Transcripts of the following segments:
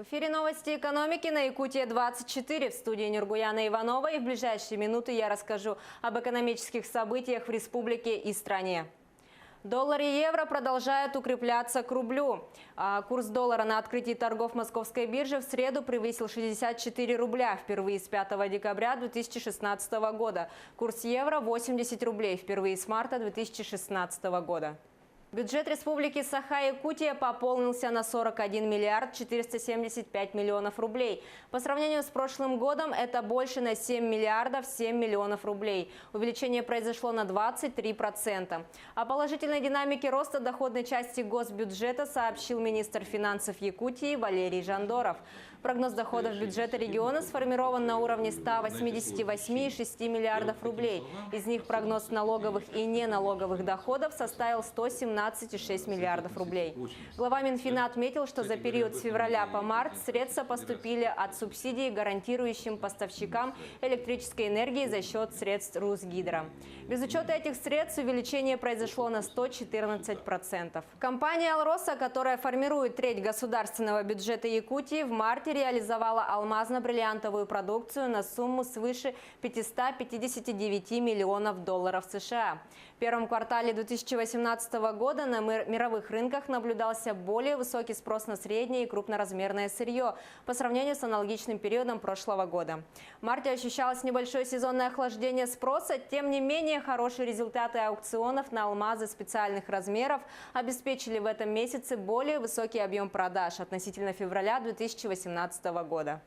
В эфире новости экономики на Якутия-24. В студии Нургуяна Иванова. И в ближайшие минуты я расскажу об экономических событиях в республике и стране. Доллар и евро продолжают укрепляться к рублю. Курс доллара на открытии торгов Московской биржи в среду превысил 64 рубля впервые с 5 декабря 2016 года. Курс евро – 80 рублей впервые с марта 2016 года. Бюджет Республики Саха-Якутия пополнился на 41 миллиард 475 миллионов рублей. По сравнению с прошлым годом это больше на 7 миллиардов 7 миллионов рублей. Увеличение произошло на 23%. О положительной динамике роста доходной части госбюджета сообщил министр финансов Якутии Валерий Жандоров. Прогноз доходов бюджета региона сформирован на уровне 188,6 миллиардов рублей. Из них прогноз налоговых и неналоговых доходов составил 117,6 миллиардов рублей. Глава Минфина отметил, что за период с февраля по март средства поступили от субсидий, гарантирующим поставщикам электрической энергии за счет средств Русгидро. Без учета этих средств увеличение произошло на 114%. Компания «Алроса», которая формирует треть государственного бюджета Якутии, в марте реализовала алмазно-бриллиантовую продукцию на сумму свыше 559 миллионов долларов США. В первом квартале 2018 года на мировых рынках наблюдался более высокий спрос на среднее и крупноразмерное сырье по сравнению с аналогичным периодом прошлого года. В марте ощущалось небольшое сезонное охлаждение спроса, тем не менее хорошие результаты аукционов на алмазы специальных размеров обеспечили в этом месяце более высокий объем продаж относительно февраля 2018 года.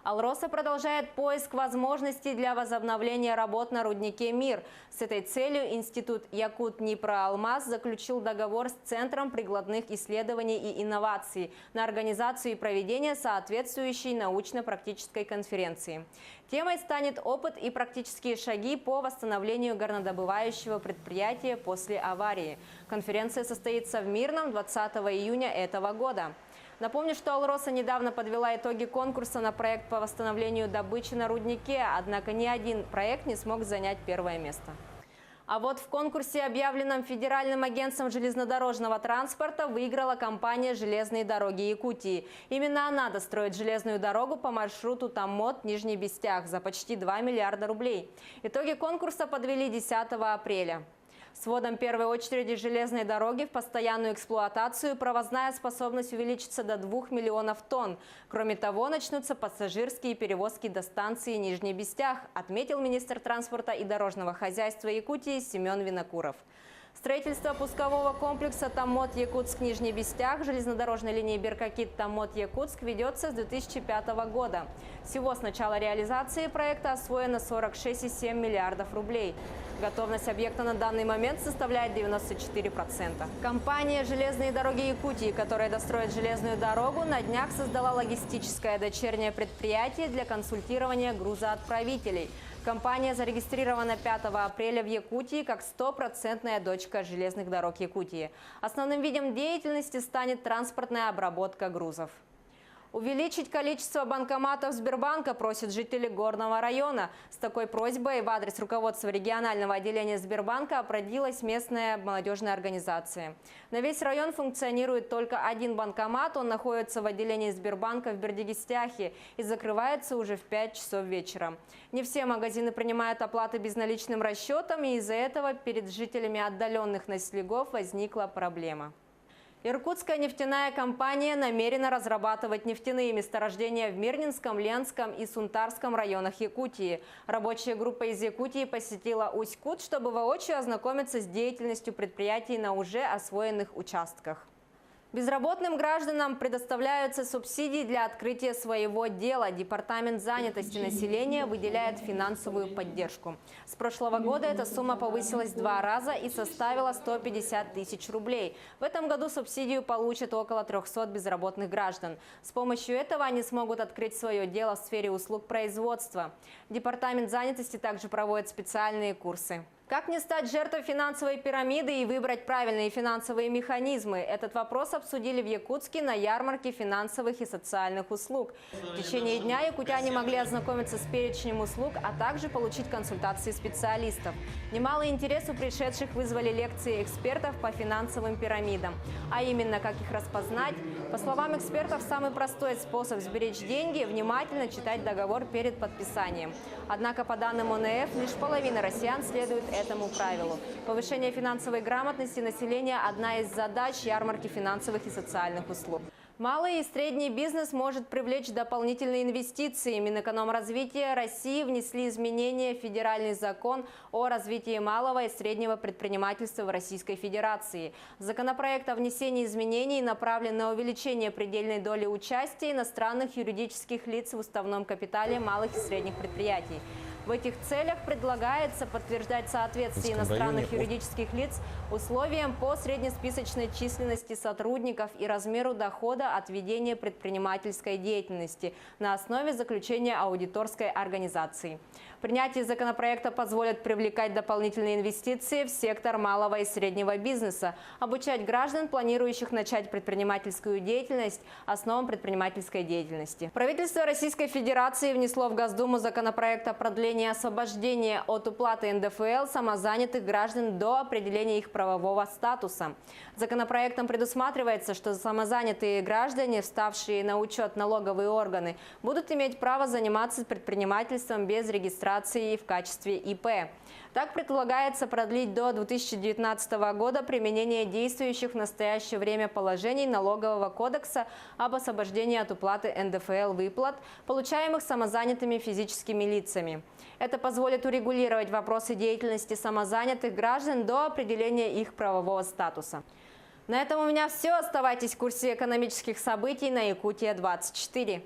«Алроса» продолжает поиск возможностей для возобновления работ на руднике «Мир». С этой целью Институт Якут-Днепроалмаз заключил договор с Центром прикладных исследований и инноваций на организацию и проведение соответствующей научно-практической конференции. Темой станет опыт и практические шаги по восстановлению горнодобывающего предприятия после аварии. Конференция состоится в Мирном 20 июня этого года. Напомню, что «Алроса» недавно подвела итоги конкурса на проект по восстановлению добычи на руднике, однако ни один проект не смог занять первое место. А вот в конкурсе, объявленном Федеральным агентством железнодорожного транспорта, выиграла компания «Железные дороги Якутии». Именно она достроит железную дорогу по маршруту Томмот-Нижний Бестях за почти 2 миллиарда рублей. Итоги конкурса подвели 10 апреля. С вводом первой очереди железной дороги в постоянную эксплуатацию провозная способность увеличится до 2 миллионов тонн. Кроме того, начнутся пассажирские перевозки до станции Нижний Бестях, отметил министр транспорта и дорожного хозяйства Якутии Семен Винокуров. Строительство пускового комплекса Томмот-Якутск-Нижний Бестях железнодорожной линии Беркакит-Томмот-Якутск ведется с 2005 года. Всего с начала реализации проекта освоено 46,7 миллиардов рублей. Готовность объекта на данный момент составляет 94%. Компания «Железные дороги Якутии», которая достроит железную дорогу, на днях создала логистическое дочернее предприятие для консультирования грузоотправителей. Компания зарегистрирована 5 апреля в Якутии как 100% дочка железных дорог Якутии. Основным видом деятельности станет транспортная обработка грузов. Увеличить количество банкоматов Сбербанка просят жители Горного района. С такой просьбой в адрес руководства регионального отделения Сбербанка обратилась местная молодежная организация. На весь район функционирует только один банкомат. Он находится в отделении Сбербанка в Бердигистяхе и закрывается уже в 5 часов вечера. Не все магазины принимают оплаты безналичным расчетом, и из-за этого перед жителями отдаленных населениях возникла проблема. Иркутская нефтяная компания намерена разрабатывать нефтяные месторождения в Мирнинском, Ленском и Сунтарском районах Якутии. Рабочая группа из Якутии посетила Усть-Кут, чтобы воочию ознакомиться с деятельностью предприятий на уже освоенных участках. Безработным гражданам предоставляются субсидии для открытия своего дела. Департамент занятости населения выделяет финансовую поддержку. С прошлого года эта сумма повысилась в 2 раза и составила 150 тысяч рублей. В этом году субсидию получат около 300 безработных граждан. С помощью этого они смогут открыть свое дело в сфере услуг производства. Департамент занятости также проводит специальные курсы. Как не стать жертвой финансовой пирамиды и выбрать правильные финансовые механизмы? Этот вопрос обсудили в Якутске на ярмарке финансовых и социальных услуг. В течение дня якутяне могли ознакомиться с перечнем услуг, а также получить консультации специалистов. Немалый интерес у пришедших вызвали лекции экспертов по финансовым пирамидам, а именно, как их распознать, По словам экспертов, самый простой способ сберечь деньги – внимательно читать договор перед подписанием. Однако, по данным ОНФ, лишь половина россиян следует этому правилу. Повышение финансовой грамотности населения – одна из задач ярмарки финансовых и социальных услуг. Малый и средний бизнес может привлечь дополнительные инвестиции. Минэкономразвития России внесли изменения в федеральный закон о развитии малого и среднего предпринимательства в Российской Федерации. Законопроект о внесении изменений направлен на увеличение предельной доли участия иностранных юридических лиц в уставном капитале малых и средних предприятий. В этих целях предлагается подтверждать соответствие иностранных юридических лиц условиям по среднесписочной численности сотрудников и размеру дохода от ведения предпринимательской деятельности на основе заключения аудиторской организации. Принятие законопроекта позволит привлекать дополнительные инвестиции в сектор малого и среднего бизнеса, обучать граждан, планирующих начать предпринимательскую деятельность, основам предпринимательской деятельности. Правительство Российской Федерации внесло в Госдуму законопроект о продлении освобождения от уплаты НДФЛ самозанятых граждан до определения их правового статуса. Законопроектом предусматривается, что самозанятые граждане, вставшие на учет налоговые органы, будут иметь право заниматься предпринимательством без регистрации в качестве ИП. Так предлагается продлить до 2019 года применение действующих в настоящее время положений Налогового кодекса об освобождении от уплаты НДФЛ выплат, получаемых самозанятыми физическими лицами. Это позволит урегулировать вопросы деятельности самозанятых граждан до определения их правового статуса. На этом у меня все. Оставайтесь в курсе экономических событий на Якутия 24.